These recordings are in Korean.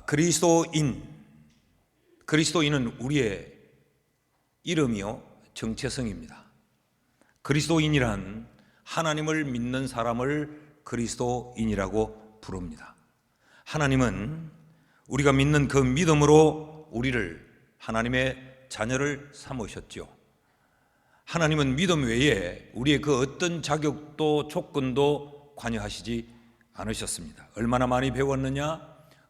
그리스도인은 우리의 이름이요 정체성입니다. 그리스도인이란 하나님을 믿는 사람을 그리스도인이라고 부릅니다. 하나님은 우리가 믿는 그 믿음으로 우리를 하나님의 자녀를 삼으셨죠. 하나님은 믿음 외에 우리의 그 어떤 자격도 조건도 관여하시지 않으셨습니다. 얼마나 많이 배웠느냐,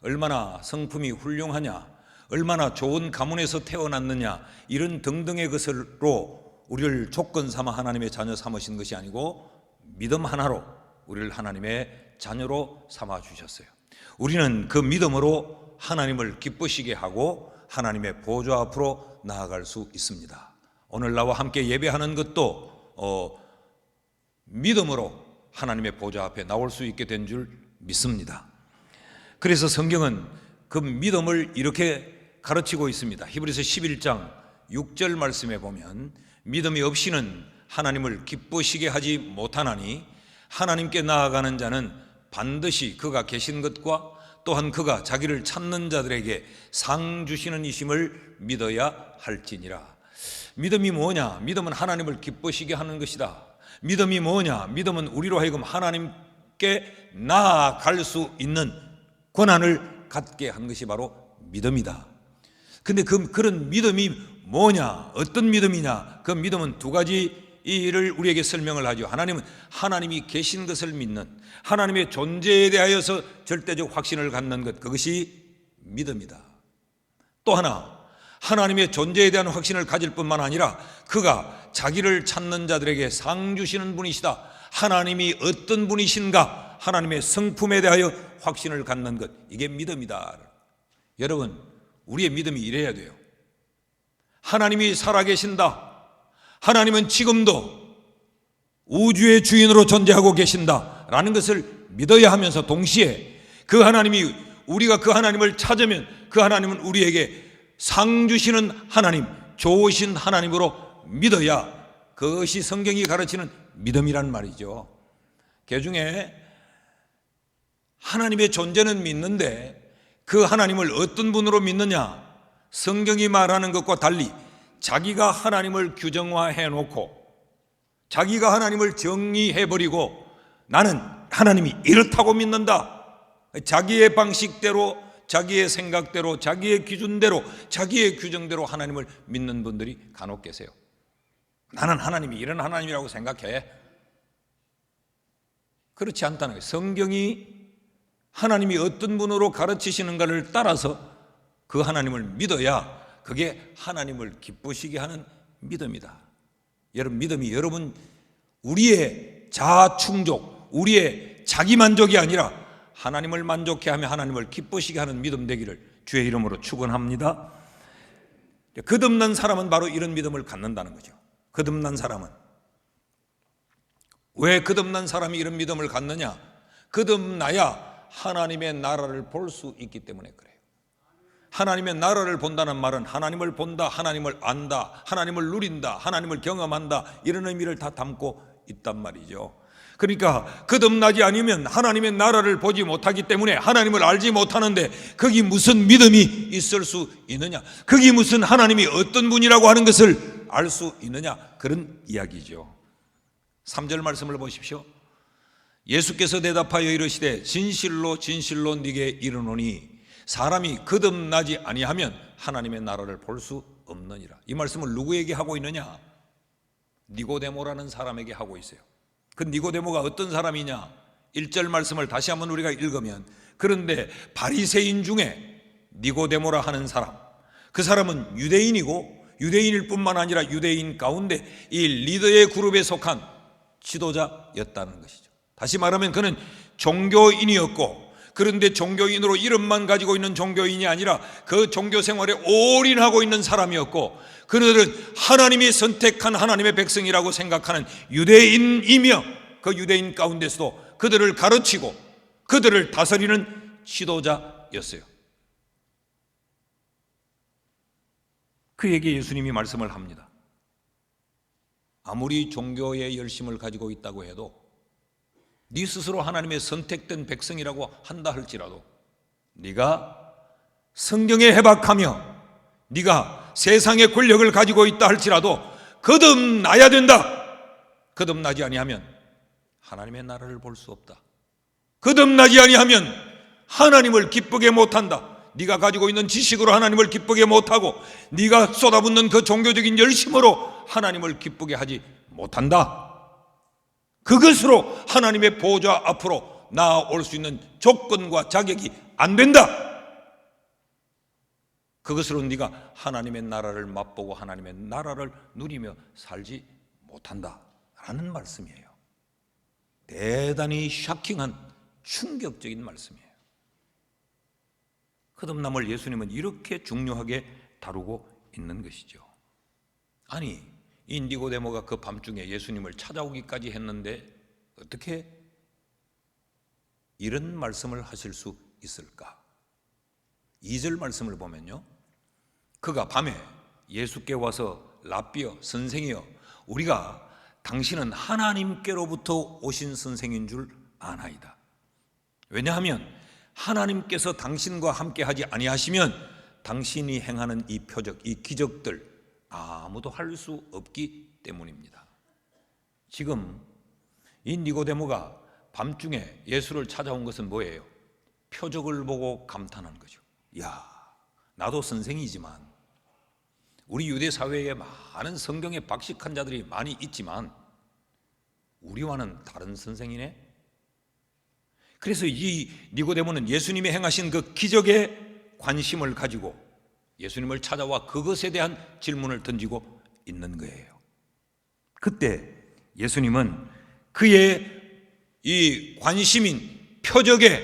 얼마나 성품이 훌륭하냐, 얼마나 좋은 가문에서 태어났느냐, 이런 등등의 것으로 우리를 조건 삼아 하나님의 자녀 삼으신 것이 아니고 믿음 하나로 우리를 하나님의 자녀로 삼아 주셨어요. 우리는 그 믿음으로 하나님을 기쁘시게 하고 하나님의 보좌 앞으로 나아갈 수 있습니다. 오늘 나와 함께 예배하는 것도 믿음으로 하나님의 보좌 앞에 나올 수 있게 된 줄 믿습니다. 그래서 성경은 그 믿음을 이렇게 가르치고 있습니다. 히브리서 11장 6절 말씀에 보면 믿음이 없이는 하나님을 기쁘시게 하지 못하나니 하나님께 나아가는 자는 반드시 그가 계신 것과 또한 그가 자기를 찾는 자들에게 상 주시는 이심을 믿어야 할지니라. 믿음이 뭐냐? 믿음은 하나님을 기쁘시게 하는 것이다. 믿음이 뭐냐? 믿음은 우리로 하여금 하나님께 나아갈 수 있는 권한을 갖게 한 것이 바로 믿음이다. 근데 그런 믿음이 뭐냐? 어떤 믿음이냐? 그 믿음은 두 가지를 우리에게 설명을 하죠. 하나님은 하나님이 계신 것을 믿는, 하나님의 존재에 대하여서 절대적 확신을 갖는 것, 그것이 믿음이다. 또 하나, 하나님의 존재에 대한 확신을 가질 뿐만 아니라 그가 자기를 찾는 자들에게 상 주시는 분이시다. 하나님이 어떤 분이신가, 하나님의 성품에 대하여 확신을 갖는 것, 이게 믿음이다. 여러분, 우리의 믿음이 이래야 돼요. 하나님이 살아계신다. 하나님은 지금도 우주의 주인으로 존재하고 계신다 라는 것을 믿어야 하면서 동시에 그 하나님이, 우리가 그 하나님을 찾으면 그 하나님은 우리에게 상 주시는 하나님, 좋으신 하나님으로 믿어야 그것이 성경이 가르치는 믿음이란 말이죠. 그 중에 하나님의 존재는 믿는데 그 하나님을 어떤 분으로 믿느냐? 성경이 말하는 것과 달리 자기가 하나님을 규정화해 놓고 자기가 하나님을 정의해버리고 나는 하나님이 이렇다고 믿는다, 자기의 방식대로, 자기의 생각대로, 자기의 기준대로, 자기의 규정대로 하나님을 믿는 분들이 간혹 계세요. 나는 하나님이 이런 하나님이라고 생각해. 그렇지 않다는 거예요. 성경이 하나님이 어떤 분으로 가르치시는가를 따라서 그 하나님을 믿어야 그게 하나님을 기쁘시게 하는 믿음이다. 여러분, 믿음이 여러분 우리의 자충족, 우리의 자기만족이 아니라 하나님을 만족해 하며 하나님을 기쁘시게 하는 믿음 되기를 주의 이름으로 축원합니다. 거듭난 사람은 바로 이런 믿음을 갖는다는 거죠. 거듭난 사람은. 왜 거듭난 사람이 이런 믿음을 갖느냐? 거듭나야 하나님의 나라를 볼 수 있기 때문에 그래요. 하나님의 나라를 본다는 말은 하나님을 본다, 하나님을 안다, 하나님을 누린다, 하나님을 경험한다, 이런 의미를 다 담고 있단 말이죠. 그러니까 거듭나지 않으면 하나님의 나라를 보지 못하기 때문에 하나님을 알지 못하는데 거기 무슨 믿음이 있을 수 있느냐? 거기 무슨 하나님이 어떤 분이라고 하는 것을 알 수 있느냐? 그런 이야기죠. 3절 말씀을 보십시오. 예수께서 대답하여 이르시되 진실로 진실로 네게 이르노니 사람이 거듭나지 아니하면 하나님의 나라를 볼 수 없느니라. 이 말씀을 누구에게 하고 있느냐? 니고데모라는 사람에게 하고 있어요. 그 니고데모가 어떤 사람이냐? 1절 말씀을 다시 한번 우리가 읽으면, 그런데 바리새인 중에 니고데모라 하는 사람, 그 사람은 유대인이고 유대인일 뿐만 아니라 유대인 가운데 이 리더의 그룹에 속한 지도자였다는 것이죠. 다시 말하면 그는 종교인이었고, 그런데 종교인으로 이름만 가지고 있는 종교인이 아니라 그 종교 생활에 올인하고 있는 사람이었고, 그들은 하나님이 선택한 하나님의 백성이라고 생각하는 유대인이며 그 유대인 가운데서도 그들을 가르치고 그들을 다스리는 지도자였어요. 그에게 예수님이 말씀을 합니다. 아무리 종교의 열심을 가지고 있다고 해도, 네 스스로 하나님의 선택된 백성이라고 한다 할지라도 네가 성경에 해박하며 네가 세상의 권력을 가지고 있다 할지라도 거듭나야 된다. 거듭나지 아니하면 하나님의 나라를 볼 수 없다. 거듭나지 아니하면 하나님을 기쁘게 못한다. 네가 가지고 있는 지식으로 하나님을 기쁘게 못하고 네가 쏟아붓는 그 종교적인 열심으로 하나님을 기쁘게 하지 못한다. 그것으로 하나님의 보좌 앞으로 나아올 수 있는 조건과 자격이 안 된다. 그것으로 네가 하나님의 나라를 맛보고 하나님의 나라를 누리며 살지 못한다 라는 말씀이에요. 대단히 샤킹한 충격적인 말씀이에요. 거듭남을 예수님은 이렇게 중요하게 다루고 있는 것이죠. 아니, 이 니고데모가 그 밤중에 예수님을 찾아오기까지 했는데 어떻게 이런 말씀을 하실 수 있을까? 2절 말씀을 보면요, 그가 밤에 예수께 와서 랍비여, 선생이여, 우리가 당신은 하나님께로부터 오신 선생인 줄 아나이다. 왜냐하면 하나님께서 당신과 함께 하지 아니하시면 당신이 행하는 이 표적, 이 기적들 아무도 할 수 없기 때문입니다. 지금 이 니고데모가 밤중에 예수를 찾아온 것은 뭐예요? 표적을 보고 감탄한 거죠. 야, 나도 선생이지만 우리 유대 사회에 많은 성경에 박식한 자들이 많이 있지만 우리와는 다른 선생이네. 그래서 이 니고데모는 예수님이 행하신 그 기적에 관심을 가지고 예수님을 찾아와 그것에 대한 질문을 던지고 있는 거예요. 그때 예수님은 그의 이 관심인 표적에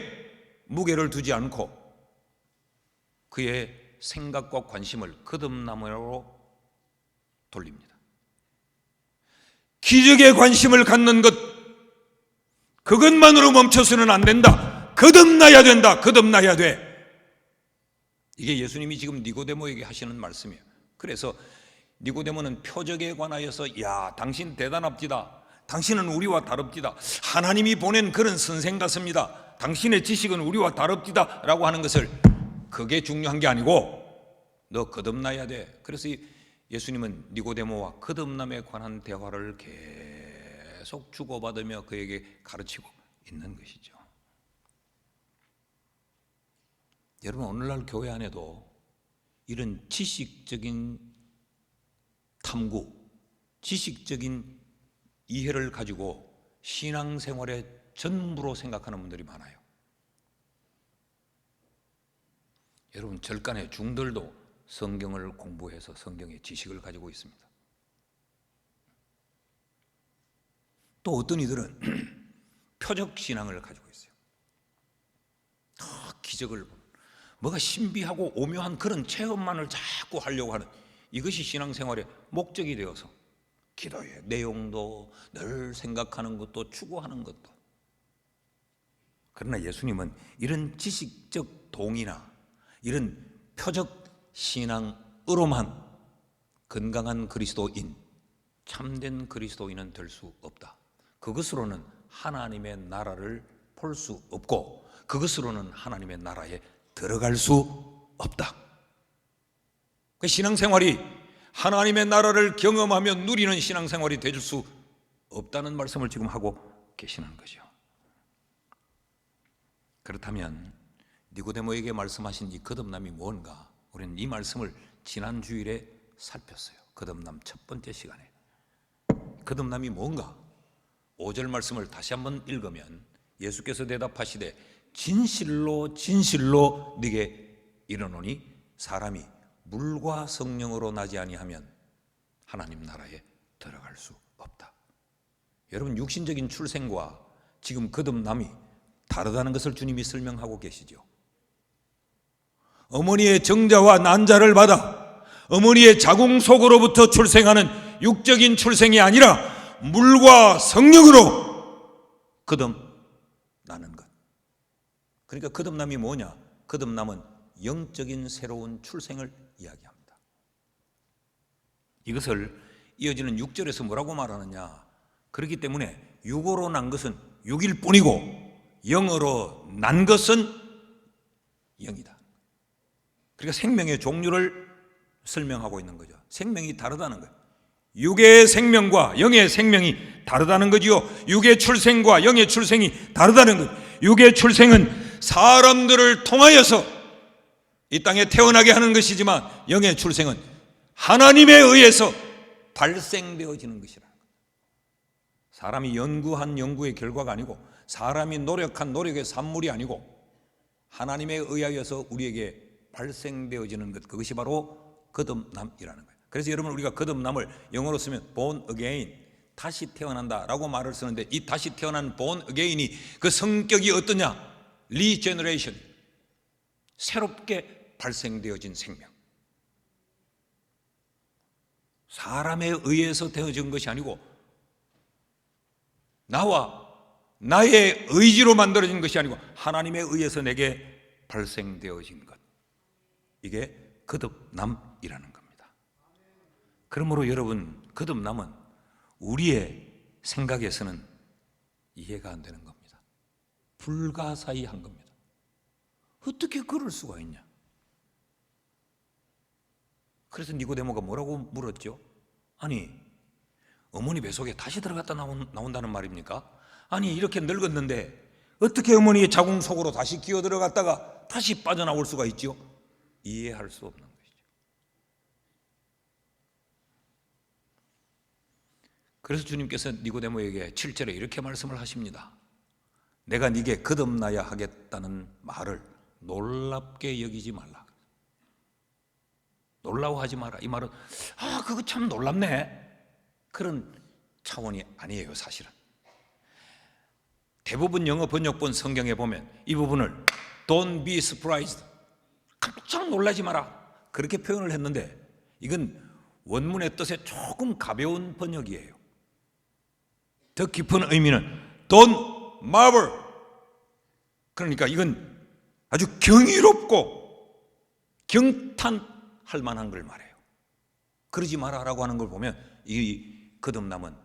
무게를 두지 않고 그의 생각과 관심을 거듭남으로 돌립니다. 기적에 관심을 갖는 것, 그것만으로 멈춰서는 안 된다. 거듭나야 된다. 거듭나야 돼. 이게 예수님이 지금 니고데모에게 하시는 말씀이에요. 그래서 니고데모는 표적에 관하여서 야, 당신 대단합디다. 당신은 우리와 다릅디다. 하나님이 보낸 그런 선생 같습니다. 당신의 지식은 우리와 다릅디다 라고 하는 것을, 그게 중요한 게 아니고 너 거듭나야 돼. 그래서 예수님은 니고데모와 거듭남에 관한 대화를 계속 주고받으며 그에게 가르치고 있는 것이죠. 여러분, 오늘날 교회 안에도 이런 지식적인 탐구, 지식적인 이해를 가지고 신앙생활의 전부로 생각하는 분들이 많아요. 여러분, 절간의 중들도 성경을 공부해서 성경의 지식을 가지고 있습니다. 또 어떤 이들은 표적 신앙을 가지고 있어요. 기적을 보는, 뭐가 신비하고 오묘한 그런 체험만을 자꾸 하려고 하는, 이것이 신앙생활의 목적이 되어서 기도의 내용도 늘 생각하는 것도 추구하는 것도. 그러나 예수님은 이런 지식적 동의나 이런 표적 신앙으로만 건강한 그리스도인, 참된 그리스도인은 될 수 없다. 그것으로는 하나님의 나라를 볼 수 없고 그것으로는 하나님의 나라에 들어갈 수 없다. 그 신앙생활이 하나님의 나라를 경험하며 누리는 신앙생활이 될 수 없다는 말씀을 지금 하고 계시는 거죠. 그렇다면 니고데모에게 말씀하신 이 거듭남이 뭔가? 우리는 이 말씀을 지난 주일에 살폈어요. 거듭남 첫 번째 시간에. 거듭남이 뭔가? 5절 말씀을 다시 한번 읽으면 예수께서 대답하시되 진실로 진실로 네게 이르노니 사람이 물과 성령으로 나지 아니하면 하나님 나라에 들어갈 수 없다. 여러분, 육신적인 출생과 지금 거듭남이 다르다는 것을 주님이 설명하고 계시죠. 어머니의 정자와 난자를 받아 어머니의 자궁 속으로부터 출생하는 육적인 출생이 아니라 물과 성령으로 거듭나는 것. 그러니까 거듭남이 뭐냐? 거듭남은 영적인 새로운 출생을 이야기합니다. 이것을 이어지는 6절에서 뭐라고 말하느냐? 그렇기 때문에 육으로 난 것은 육일 뿐이고 영으로 난 것은 영이다. 그러니까 생명의 종류를 설명하고 있는 거죠. 생명이 다르다는 거예요. 육의 생명과 영의 생명이 다르다는 거지요. 육의 출생과 영의 출생이 다르다는 거예요. 육의 출생은 사람들을 통하여서 이 땅에 태어나게 하는 것이지만 영의 출생은 하나님에 의해서 발생되어지는 것이라는 거예요. 사람이 연구한 연구의 결과가 아니고, 사람이 노력한 노력의 산물이 아니고, 하나님에 의하여서 우리에게 발생되어지는 것, 그것이 바로 거듭남이라는 거예요. 그래서 여러분, 우리가 거듭남을 영어로 쓰면 born again, 다시 태어난다라고 말을 쓰는데, 이 다시 태어난 born again이 그 성격이 어떠냐? regeneration, 새롭게 발생되어진 생명. 사람에 의해서 되어진 것이 아니고 나와 나의 의지로 만들어진 것이 아니고 하나님에 의해서 내게 발생되어진 것, 이게 거듭남이라는 겁니다. 그러므로 여러분, 거듭남은 우리의 생각에서는 이해가 안 되는 겁니다. 불가사의한 겁니다. 어떻게 그럴 수가 있냐? 그래서 니고데모가 뭐라고 물었죠? 아니, 어머니 뱃속에 다시 들어갔다 나온다는 말입니까? 아니, 이렇게 늙었는데 어떻게 어머니의 자궁 속으로 다시 기어 들어갔다가 다시 빠져나올 수가 있죠? 이해할 수 없는 것이죠. 그래서 주님께서 니고데모에게 7절에 이렇게 말씀을 하십니다. 내가 네게 거듭나야 하겠다는 말을 놀랍게 여기지 말라. 놀라워하지 마라. 이 말은 그거 참 놀랍네, 그런 차원이 아니에요. 사실은 대부분 영어 번역본 성경에 보면 이 부분을 Don't be surprised, 깜짝 놀라지 마라, 그렇게 표현을 했는데, 이건 원문의 뜻에 조금 가벼운 번역이에요. 더 깊은 의미는 Don't marvel, 그러니까 이건 아주 경이롭고 경탄할 만한 걸 말해요. 그러지 마라라고 하는 걸 보면 이 거듭남은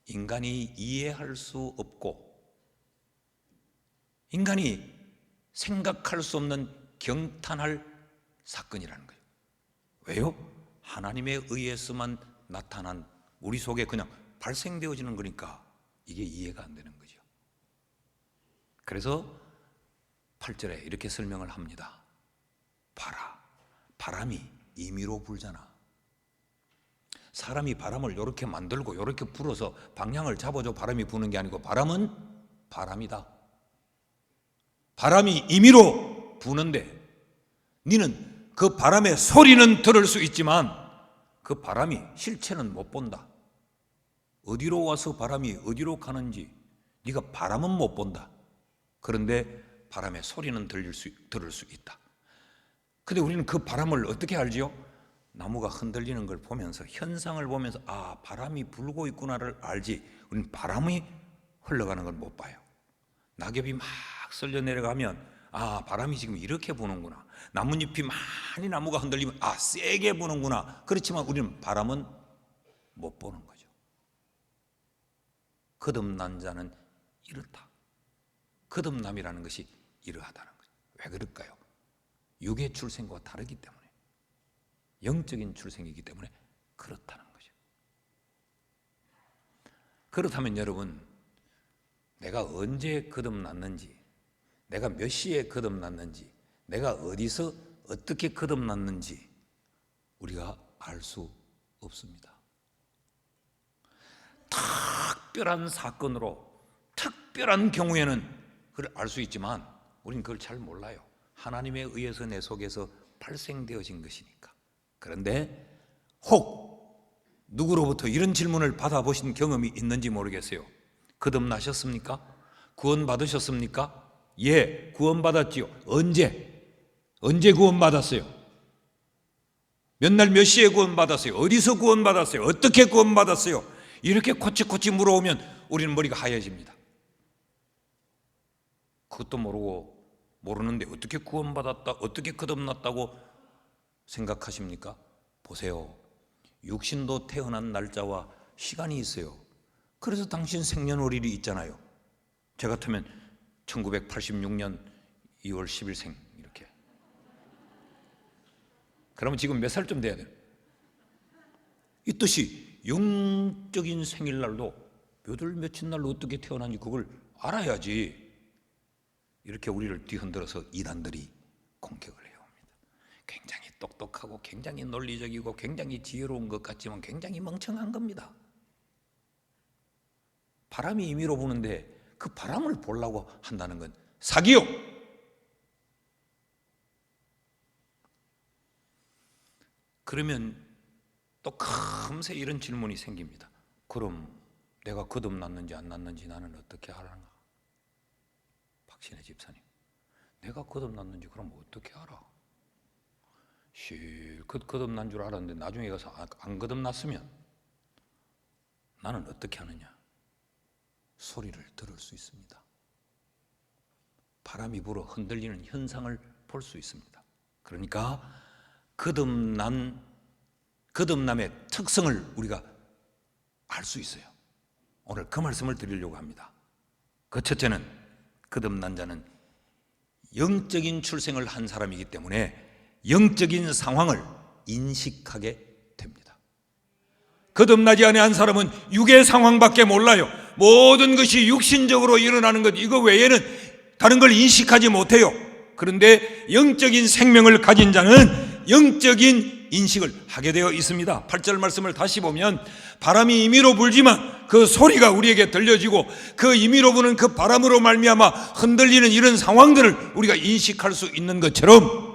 인간이 이해할 수 없고 인간이 생각할 수 없는 경탄할 사건이라는 거예요. 왜요? 하나님에 의해서만 나타난, 우리 속에 그냥 발생되어지는 거니까 이게 이해가 안 되는 거죠. 그래서 8절에 이렇게 설명을 합니다. 봐라, 바람이 임의로 불잖아. 사람이 바람을 이렇게 만들고 이렇게 불어서 방향을 잡아줘 바람이 부는 게 아니고, 바람은 바람이다. 바람이 임의로 부는데 너는 그 바람의 소리는 들을 수 있지만 그 바람이 실체는 못 본다. 어디로 와서 바람이 어디로 가는지 네가 바람은 못 본다. 그런데 바람의 소리는 들을 수 있다. 근데 우리는 그 바람을 어떻게 알지요? 나무가 흔들리는 걸 보면서, 현상을 보면서 바람이 불고 있구나를 알지, 우리는 바람이 흘러가는 걸 못 봐요. 낙엽이 막 쓸려 내려가면 바람이 지금 이렇게 부는구나, 나뭇잎이 많이 나무가 흔들리면 세게 부는구나. 그렇지만 우리는 바람은 못 보는 거죠. 거듭난 자는 이렇다. 거듭남이라는 것이 이러하다는 거죠. 왜 그럴까요? 육의 출생과 다르기 때문에, 영적인 출생이기 때문에 그렇다는 거죠. 그렇다면 여러분, 내가 언제 거듭났는지, 내가 몇 시에 거듭났는지, 내가 어디서 어떻게 거듭났는지 우리가 알 수 없습니다. 특별한 사건으로, 특별한 경우에는 그걸 알 수 있지만 우리는 그걸 잘 몰라요. 하나님에 의해서 내 속에서 발생되어진 것이니까. 그런데 혹 누구로부터 이런 질문을 받아보신 경험이 있는지 모르겠어요. 거듭나셨습니까? 구원받으셨습니까? 예, 구원받았지요. 언제 구원받았어요? 몇 날 몇 시에 구원받았어요? 어디서 구원받았어요? 어떻게 구원받았어요? 이렇게 코치코치 물어오면 우리는 머리가 하얘집니다. 그것도 모르는데 어떻게 구원받았다, 어떻게 거듭났다고 생각하십니까? 보세요. 육신도 태어난 날짜와 시간이 있어요. 그래서 당신 생년월일이 있잖아요. 저 같으면 1986년 2월 10일생 이렇게. 그러면 지금 몇 살쯤 돼야 돼요? 이 뜻이 영적인 생일날도 몇월 며칠 날로 어떻게 태어난지 그걸 알아야지. 이렇게 우리를 뒤흔들어서 이단들이 공격을 해옵니다. 굉장히 똑똑하고 굉장히 논리적이고 굉장히 지혜로운 것 같지만 굉장히 멍청한 겁니다. 바람이 임의로 부는데 그 바람을 보려고 한다는 건 사기요. 그러면 또 금세 이런 질문이 생깁니다. 그럼 내가 거듭났는지 안 났는지 나는 어떻게 알아? 박신혜 집사님, 내가 거듭났는지 그럼 어떻게 알아? 실컷 거듭난 줄 알았는데 나중에 가서 안 거듭났으면 나는 어떻게 하느냐? 소리를 들을 수 있습니다. 바람이 불어 흔들리는 현상을 볼 수 있습니다. 그러니까 거듭남의 특성을 우리가 알 수 있어요. 오늘 그 말씀을 드리려고 합니다. 그 첫째는 거듭난 자는 영적인 출생을 한 사람이기 때문에 영적인 상황을 인식하게 됩니다. 거듭나지 않은 사람은 육의 상황밖에 몰라요. 모든 것이 육신적으로 일어나는 것, 이거 외에는 다른 걸 인식하지 못해요. 그런데 영적인 생명을 가진 자는 영적인 인식을 하게 되어 있습니다. 8절 말씀을 다시 보면 바람이 임의로 불지만 그 소리가 우리에게 들려지고 그 임의로 부는 그 바람으로 말미암아 흔들리는 이런 상황들을 우리가 인식할 수 있는 것처럼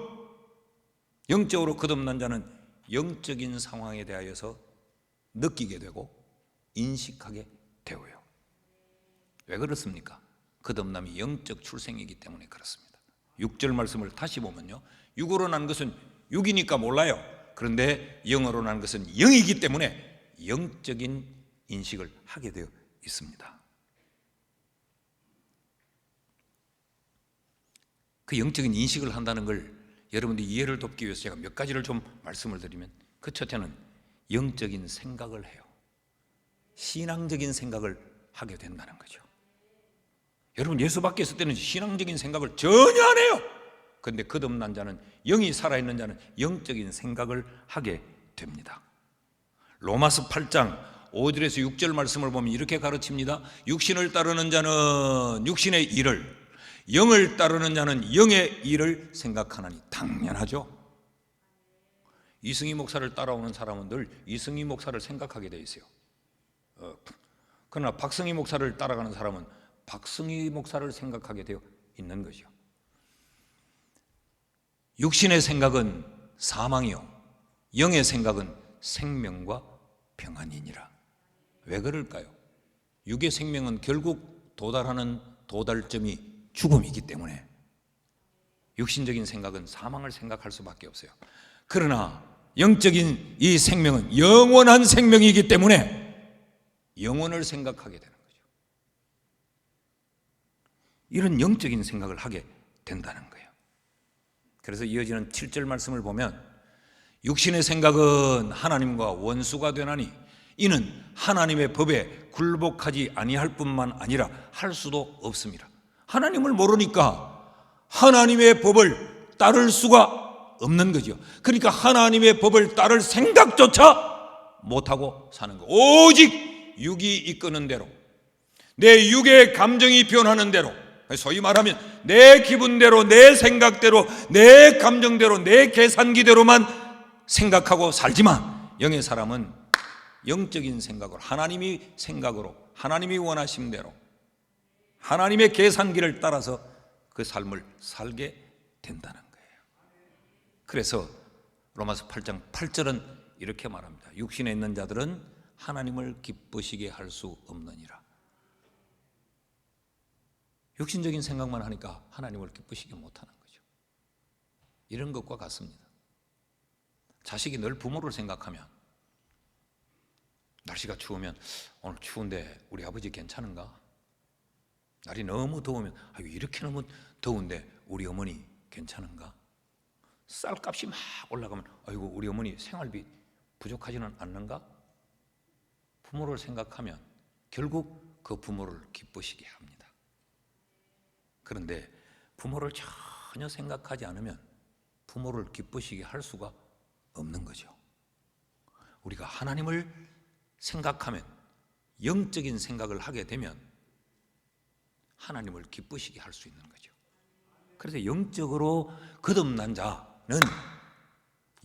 영적으로 거듭난 자는 영적인 상황에 대하여서 느끼게 되고 인식하게 되어요. 왜 그렇습니까? 거듭남이 영적 출생이기 때문에 그렇습니다. 6절 말씀을 다시 보면요, 육으로 난 것은 육이니까 몰라요. 그런데 영으로 난 것은 영이기 때문에 영적인 인식을 하게 되어 있습니다. 그 영적인 인식을 한다는 걸 여러분들이 이해를 돕기 위해서 제가 몇 가지를 좀 말씀을 드리면, 그 첫째는 영적인 생각을 해요. 신앙적인 생각을 하게 된다는 거죠. 여러분, 예수 밖에 있을 때는 신앙적인 생각을 전혀 안 해요. 그런데 거듭난 자는, 영이 살아있는 자는 영적인 생각을 하게 됩니다. 로마서 8장 5절에서 6절 말씀을 보면 이렇게 가르칩니다. 육신을 따르는 자는 육신의 일을, 영을 따르는 자는 영의 일을 생각하나니. 당연하죠. 이승희 목사를 따라오는 사람은 늘 이승희 목사를 생각하게 돼 있어요. 그러나 박승희 목사를 따라가는 사람은 박승희 목사를 생각하게 되어 있는 거죠. 육신의 생각은 사망이요, 영의 생각은 생명과 평안이니라. 왜 그럴까요? 육의 생명은 결국 도달하는 도달점이 죽음이기 때문에 육신적인 생각은 사망을 생각할 수밖에 없어요. 그러나 영적인 이 생명은 영원한 생명이기 때문에 영원을 생각하게 되는 거죠. 이런 영적인 생각을 하게 된다는 거예요. 그래서 이어지는 7절 말씀을 보면 육신의 생각은 하나님과 원수가 되나니 이는 하나님의 법에 굴복하지 아니할 뿐만 아니라 할 수도 없습니다. 하나님을 모르니까 하나님의 법을 따를 수가 없는 거죠. 그러니까 하나님의 법을 따를 생각조차 못하고 사는 거. 오직 육이 이끄는 대로, 내 육의 감정이 변하는 대로, 소위 말하면 내 기분대로, 내 생각대로, 내 감정대로, 내 계산기대로만 생각하고 살지만, 영의 사람은 영적인 생각으로, 하나님이 생각으로, 하나님이 원하신 대로, 하나님의 계산기를 따라서 그 삶을 살게 된다는 거예요. 그래서 로마서 8장 8절은 이렇게 말합니다. 육신에 있는 자들은 하나님을 기쁘시게 할 수 없느니라. 육신적인 생각만 하니까 하나님을 기쁘시게 못하는 거죠. 이런 것과 같습니다. 자식이 늘 부모를 생각하면, 날씨가 추우면 오늘 추운데 우리 아버지 괜찮은가? 날이 너무 더우면 아유, 이렇게 너무 더운데 우리 어머니 괜찮은가? 쌀값이 막 올라가면 아이고, 우리 어머니 생활비 부족하지는 않는가? 부모를 생각하면 결국 그 부모를 기쁘시게 합니다. 그런데 부모를 전혀 생각하지 않으면 부모를 기쁘시게 할 수가 없는 거죠. 우리가 하나님을 생각하면, 영적인 생각을 하게 되면 하나님을 기쁘시게 할 수 있는 거죠. 그래서 영적으로 거듭난 자는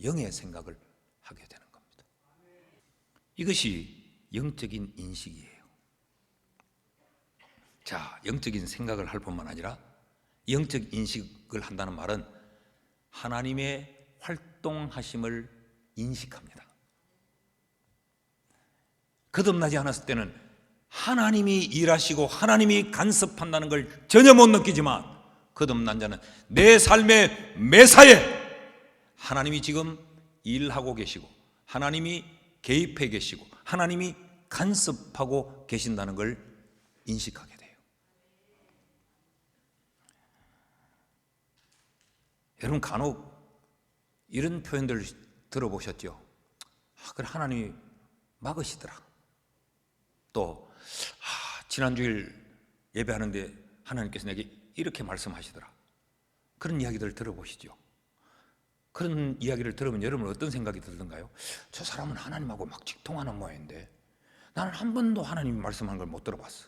영의 생각을 하게 되는 겁니다. 이것이 영적인 인식이에요. 자, 영적인 생각을 할 뿐만 아니라 영적 인식을 한다는 말은 하나님의 활동하심을 인식합니다. 거듭나지 않았을 때는 하나님이 일하시고 하나님이 간섭한다는 걸 전혀 못 느끼지만, 거듭난 자는 내 삶의 매사에 하나님이 지금 일하고 계시고 하나님이 개입해 계시고 하나님이 간섭하고 계신다는 걸 인식하게 돼요. 여러분, 간혹 이런 표현들 들어보셨죠? 그래, 하나님이 막으시더라. 또 지난 주일 예배하는데 하나님께서 내게 이렇게 말씀하시더라. 그런 이야기들을 들어보시죠. 그런 이야기를 들으면 여러분은 어떤 생각이 들던가요? 저 사람은 하나님하고 막 직통하는 모양인데 나는 한 번도 하나님이 말씀하는 걸 못 들어봤어.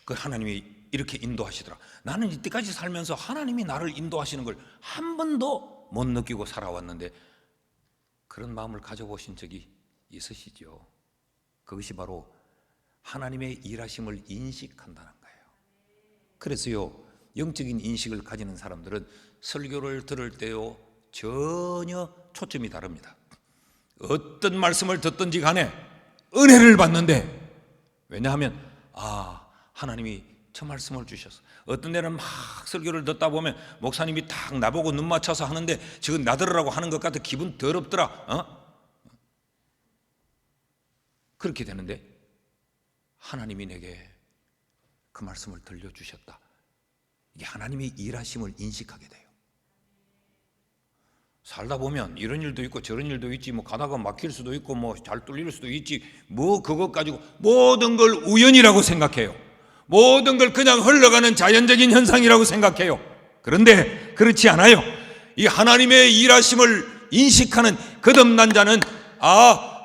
그 하나님이 이렇게 인도하시더라. 나는 이때까지 살면서 하나님이 나를 인도하시는 걸 한 번도 못 느끼고 살아왔는데, 그런 마음을 가져보신 적이 있으시죠? 그것이 바로 하나님의 일하심을 인식한다는 거예요. 그래서요, 영적인 인식을 가지는 사람들은 설교를 들을 때요 전혀 초점이 다릅니다. 어떤 말씀을 듣든지 간에 은혜를 받는데, 왜냐하면 하나님이 저 말씀을 주셨어. 어떤 데는 막 설교를 듣다 보면 목사님이 딱 나보고 눈 맞춰서 하는데 지금 나들으라고 하는 것 같아 기분 더럽더라. 그렇게 되는데 하나님이 내게 그 말씀을 들려주셨다. 이게 하나님의 일하심을 인식하게 돼요. 살다 보면 이런 일도 있고 저런 일도 있지, 뭐 가다가 막힐 수도 있고 뭐 잘 뚫릴 수도 있지, 뭐 그것 가지고 모든 걸 우연이라고 생각해요. 모든 걸 그냥 흘러가는 자연적인 현상이라고 생각해요. 그런데 그렇지 않아요. 이 하나님의 일하심을 인식하는 거듭난 자는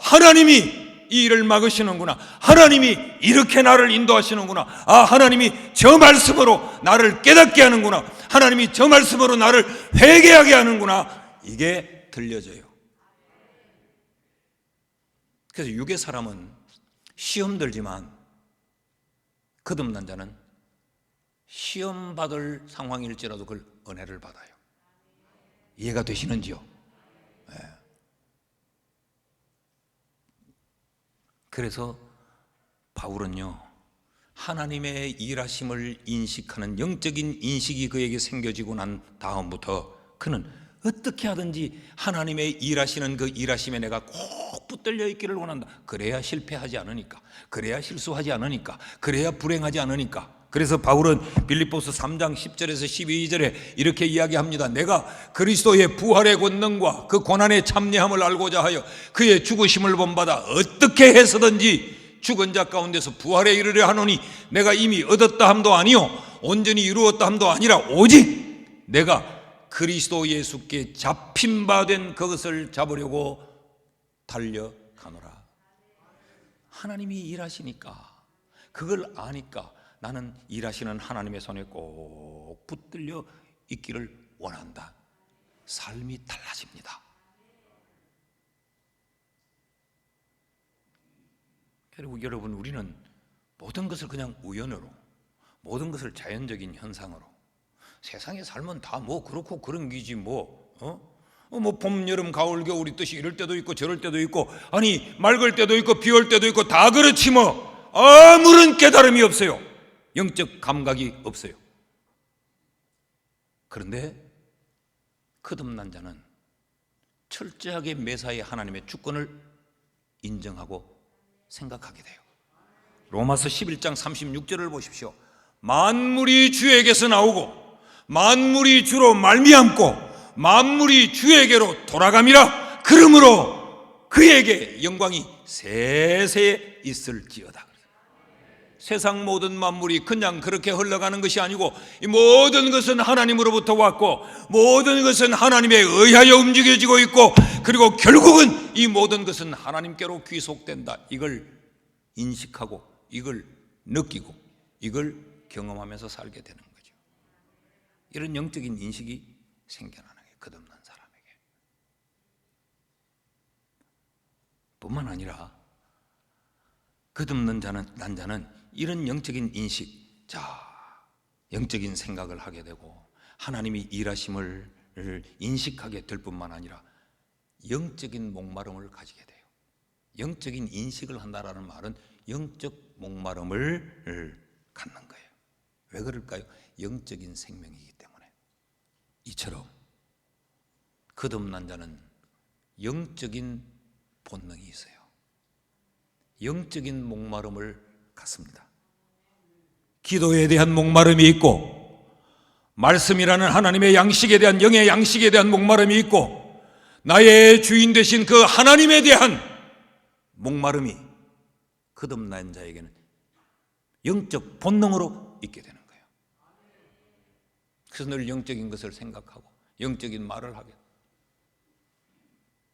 하나님이 이 일을 막으시는구나, 하나님이 이렇게 나를 인도하시는구나, 하나님이 저 말씀으로 나를 깨닫게 하는구나, 하나님이 저 말씀으로 나를 회개하게 하는구나, 이게 들려져요. 그래서 육의 사람은 시험 들지만 거듭난 자는 시험 받을 상황일지라도 그걸 은혜를 받아요. 이해가 되시는지요? 네. 그래서 바울은요, 하나님의 일하심을 인식하는 영적인 인식이 그에게 생겨지고 난 다음부터 그는 어떻게 하든지 하나님의 일하시는 그 일하심에 내가 꼭 붙들려 있기를 원한다. 그래야 실패하지 않으니까, 그래야 실수하지 않으니까, 그래야 불행하지 않으니까. 그래서 바울은 빌립보서 3장 10절에서 12절에 이렇게 이야기합니다. 내가 그리스도의 부활의 권능과 그 고난의 참여함을 알고자 하여 그의 죽으심을 본받아 어떻게 해서든지 죽은 자 가운데서 부활에 이르려 하노니, 내가 이미 얻었다 함도 아니요 온전히 이루었다 함도 아니라 오직 내가 그리스도 예수께 잡힌 바 된 그것을 잡으려고 달려가노라. 하나님이 일하시니까, 그걸 아니까 나는 일하시는 하나님의 손에 꼭 붙들려 있기를 원한다. 삶이 달라집니다. 그리고 여러분, 우리는 모든 것을 그냥 우연으로, 모든 것을 자연적인 현상으로, 세상에 살면 다 뭐 그렇고 그런 기지 뭐 봄, 여름, 가을, 겨울 있듯이 이럴 때도 있고 저럴 때도 있고, 아니 맑을 때도 있고 비 올 때도 있고 다 그렇지 뭐. 아무런 깨달음이 없어요. 영적 감각이 없어요. 그런데 거듭난 자는 철저하게 매사에 하나님의 주권을 인정하고 생각하게 돼요. 로마서 11장 36절을 보십시오. 만물이 주에게서 나오고 만물이 주로 말미암고 만물이 주에게로 돌아감이라. 그러므로 그에게 영광이 세세 있을지어다. 세상 모든 만물이 그냥 그렇게 흘러가는 것이 아니고 이 모든 것은 하나님으로부터 왔고 모든 것은 하나님에 의하여 움직여지고 있고 그리고 결국은 이 모든 것은 하나님께로 귀속된다. 이걸 인식하고 이걸 느끼고 이걸 경험하면서 살게 되는 거죠. 이런 영적인 인식이 생겨나는 게 거듭난 사람에게. 뿐만 아니라 거듭난 자는 이런 영적인 인식, 영적인 생각을 하게 되고 하나님이 일하심을 인식하게 될 뿐만 아니라 영적인 목마름을 가지게 돼요. 영적인 인식을 한다라는 말은 영적 목마름을 갖는 거예요. 왜 그럴까요? 영적인 생명이기 때문에. 이처럼 거듭난 자는 영적인 본능이 있어요. 영적인 목마름을 갖습니다. 기도에 대한 목마름이 있고 말씀이라는 하나님의 양식에 대한 영의 양식에 대한 목마름이 있고 나의 주인 되신 그 하나님에 대한 목마름이 거듭난 자에게는 영적 본능으로 있게 되는 거예요. 그래서 늘 영적인 것을 생각하고 영적인 말을 하게.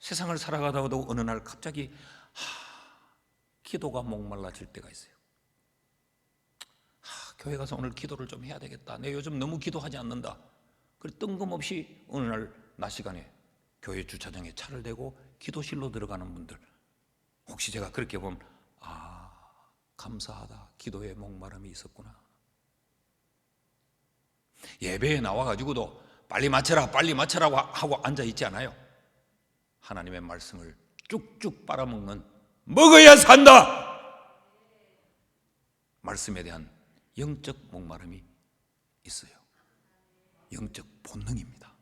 세상을 살아가다가도 어느 날 갑자기 기도가 목말라질 때가 있어요. 교회 가서 오늘 기도를 좀 해야 되겠다. 내가 요즘 너무 기도하지 않는다. 그래 뜬금없이 어느 날 낮 시간에 교회 주차장에 차를 대고 기도실로 들어가는 분들, 혹시 제가 그렇게 보면 감사하다. 기도에 목마름이 있었구나. 예배에 나와가지고도 빨리 마쳐라고 하고 앉아있지 않아요. 하나님의 말씀을 쭉쭉 빨아먹는, 먹어야 산다! 말씀에 대한 영적 목마름이 있어요. 영적 본능입니다.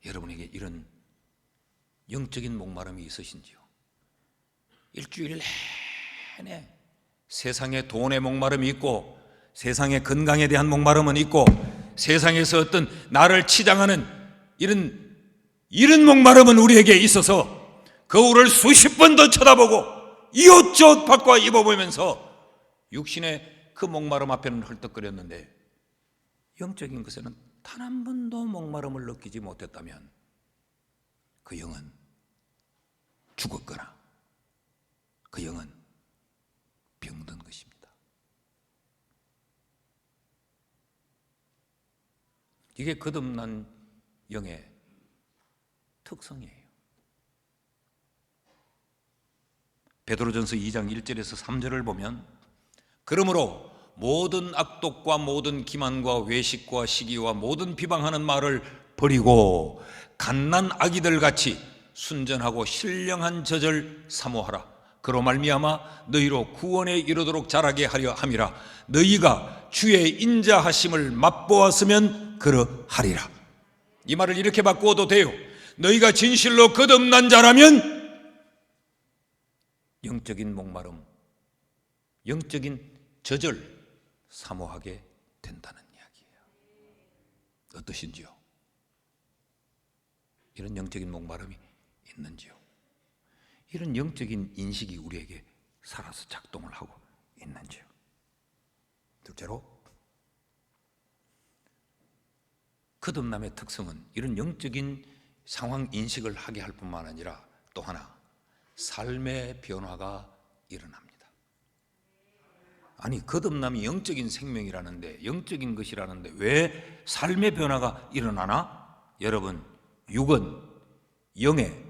여러분에게 이런 영적인 목마름이 있으신지요? 일주일 내내 세상에 돈의 목마름이 있고 세상의 건강에 대한 목마름은 있고 세상에서 어떤 나를 치장하는 이런 목마름은 우리에게 있어서 거울을 수십 번 더 쳐다보고 이옷저옷 바꿔 입어보면서 육신의 그 목마름 앞에는 헐떡거렸는데 영적인 것에는 단 한 번도 목마름을 느끼지 못했다면 그 영은 죽었거나 그 영은 병든 것입니다. 이게 거듭난 영의 특성이에요. 베드로전서 2장 1절에서 3절을 보면 그러므로 모든 악독과 모든 기만과 외식과 시기와 모든 비방하는 말을 버리고 갓난 아기들 같이 순전하고 신령한 젖을 사모하라. 그로 말미암아 너희로 구원에 이르도록 자라게 하려 함이라. 너희가 주의 인자하심을 맛보았으면 그러하리라. 이 말을 이렇게 바꾸어도 돼요. 너희가 진실로 거듭난 자라면 영적인 목마름, 영적인 젖을 사모하게 된다는 이야기예요. 어떠신지요? 이런 영적인 목마름이 있는지요? 이런 영적인 인식이 우리에게 살아서 작동을 하고 있는지요? 둘째로, 거듭남의 특성은 이런 영적인 상황 인식을 하게 할 뿐만 아니라 또 하나, 삶의 변화가 일어납니다. 아니, 거듭남이 영적인 생명이라는데, 영적인 것이라는데 왜 삶의 변화가 일어나나? 여러분, 육은 영의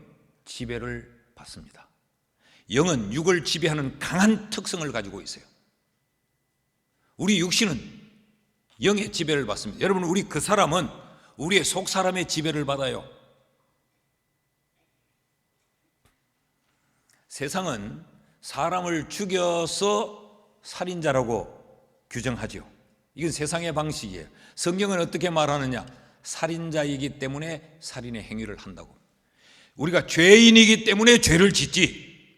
지배를 받습니다. 영은 육을 지배하는 강한 특성을 가지고 있어요. 우리 육신은 영의 지배를 받습니다. 여러분, 우리 그 사람은 우리의 속 사람의 지배를 받아요. 세상은 사람을 죽여서 살인자라고 규정하죠. 이건 세상의 방식이에요. 성경은 어떻게 말하느냐? 살인자이기 때문에 살인의 행위를 한다고. 우리가 죄인이기 때문에 죄를 짓지,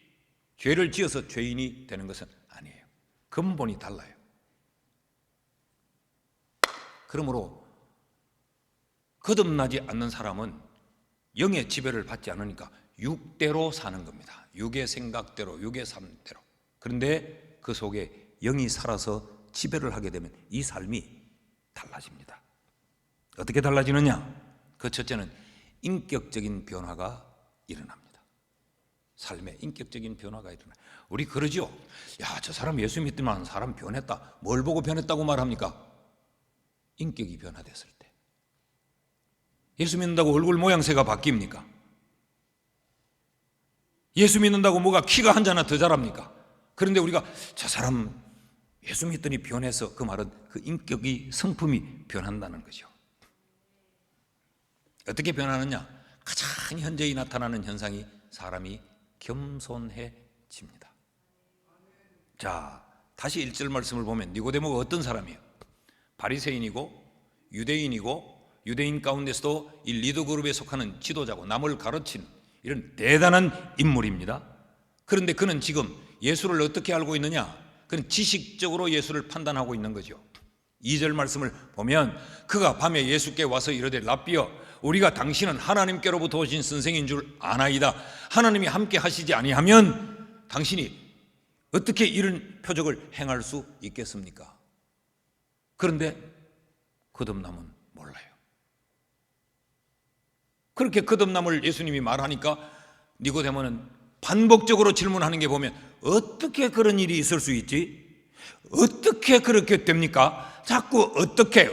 죄를 지어서 죄인이 되는 것은 아니에요. 근본이 달라요. 그러므로 거듭나지 않는 사람은 영의 지배를 받지 않으니까 육대로 사는 겁니다. 육의 생각대로, 육의 삶대로. 그런데 그 속에 영이 살아서 지배를 하게 되면 이 삶이 달라집니다. 어떻게 달라지느냐? 그 첫째는 인격적인 변화가 일어납니다. 삶에 인격적인 변화가 일어나요. 우리 그러죠. 야, 저 사람 예수 믿더만 사람 변했다. 뭘 보고 변했다고 말합니까? 인격이 변화됐을 때. 예수 믿는다고 얼굴 모양새가 바뀝니까? 예수 믿는다고 뭐가 키가 한 자나 더 자랍니까? 그런데 우리가 저 사람 예수 믿더니 변해서, 그 말은 그 인격이, 성품이 변한다는 거죠. 어떻게 변하느냐? 가장 현재에 나타나는 현상이 사람이 겸손해집니다. 자, 다시 1절 말씀을 보면 니고데모가 어떤 사람이에요? 바리새인이고 유대인이고, 유대인 가운데서도 이 리더 그룹에 속하는 지도자고 남을 가르치는 이런 대단한 인물입니다. 그런데 그는 지금 예수를 어떻게 알고 있느냐? 그는 지식적으로 예수를 판단하고 있는 거죠. 2절 말씀을 보면 그가 밤에 예수께 와서 이르되 랍비여, 우리가 당신은 하나님께로부터 오신 선생인 줄 아나이다. 하나님이 함께 하시지 아니하면 당신이 어떻게 이런 표적을 행할 수 있겠습니까? 그런데 거듭남은 몰라요. 그렇게 거듭남을 예수님이 말하니까 니고데모는 반복적으로 질문하는 게 보면 어떻게 그런 일이 있을 수 있지? 어떻게 그렇게 됩니까? 자꾸 어떻게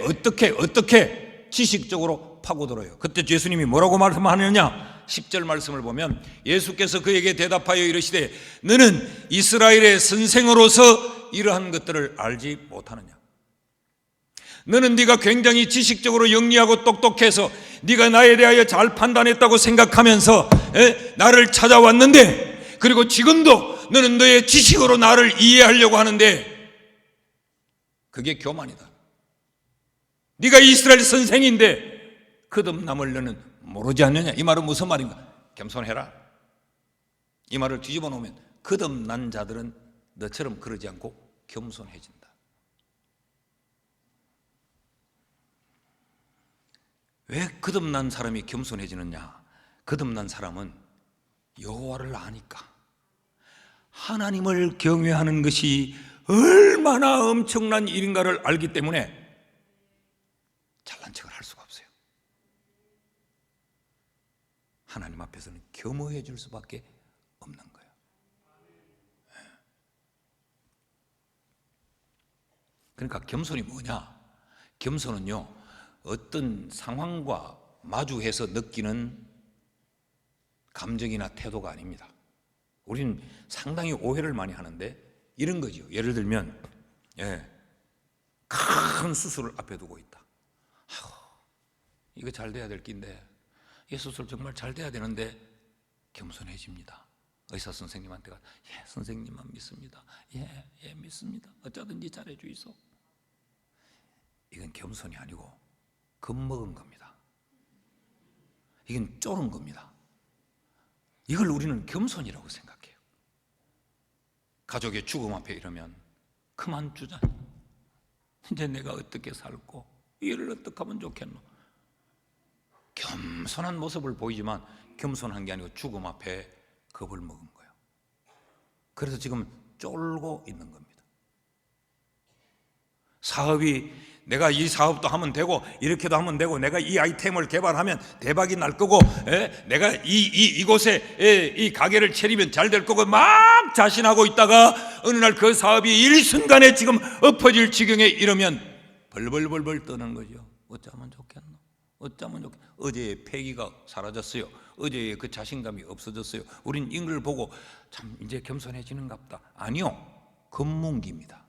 지식적으로 파고들어요. 그때 예수님이 뭐라고 말씀하느냐? 10절 말씀을 보면 예수께서 그에게 대답하여 이르시되 너는 이스라엘의 선생으로서 이러한 것들을 알지 못하느냐? 너는 네가 굉장히 지식적으로 영리하고 똑똑해서 네가 나에 대하여 잘 판단했다고 생각하면서 나를 찾아왔는데, 그리고 지금도 너는 너의 지식으로 나를 이해하려고 하는데 그게 교만이다. 네가 이스라엘 선생인데 거듭남을 너는 모르지 않느냐? 이 말은 무슨 말인가? 겸손해라. 이 말을 뒤집어 놓으면 거듭난 자들은 너처럼 그러지 않고 겸손해진다. 왜 거듭난 사람이 겸손해지느냐? 거듭난 사람은 여호와를 아니까, 하나님을 경외하는 것이 얼마나 엄청난 일인가를 알기 때문에 잘난 척을 할 수가 없어요. 하나님 앞에서는 겸허해 줄 수밖에 없는 거예요. 그러니까 겸손이 뭐냐? 겸손은요, 어떤 상황과 마주해서 느끼는 감정이나 태도가 아닙니다. 우리는 상당히 오해를 많이 하는데 이런 거죠. 예를 들면 큰 수술을 앞에 두고 있다. 이거 잘 돼야 될 낀데, 이 수술 정말 잘 돼야 되는데 겸손해집니다. 의사 선생님한테 가서 선생님만 믿습니다. 예 믿습니다. 어쩌든지 잘해 주이소. 이건 겸손이 아니고 겁먹은 겁니다. 이건 쫄은 겁니다. 이걸 우리는 겸손이라고 생각해요. 가족의 죽음 앞에 이러면 그만 두자. 이제 내가 어떻게 살고 이를 어떻게 하면 좋겠노? 겸손한 모습을 보이지만 겸손한 게 아니고 죽음 앞에 겁을 먹은 거예요. 그래서 지금 쫄고 있는 겁니다. 사업이 내가 이 사업도 하면 되고 이렇게도 하면 되고 내가 이 아이템을 개발하면 대박이 날 거고 내가 이곳에 이 가게를 차리면 잘 될 거고 막 자신하고 있다가 어느 날 그 사업이 일순간에 지금 엎어질 지경에 이르면 벌벌벌벌 떠는 거죠. 어쩌면 좋겠노? 어쩌면 좋겠노? 어제의 패기가 사라졌어요. 어제의 그 자신감이 없어졌어요. 우린 이걸 보고 참 이제 겸손해지는갑다. 아니요, 검문기입니다.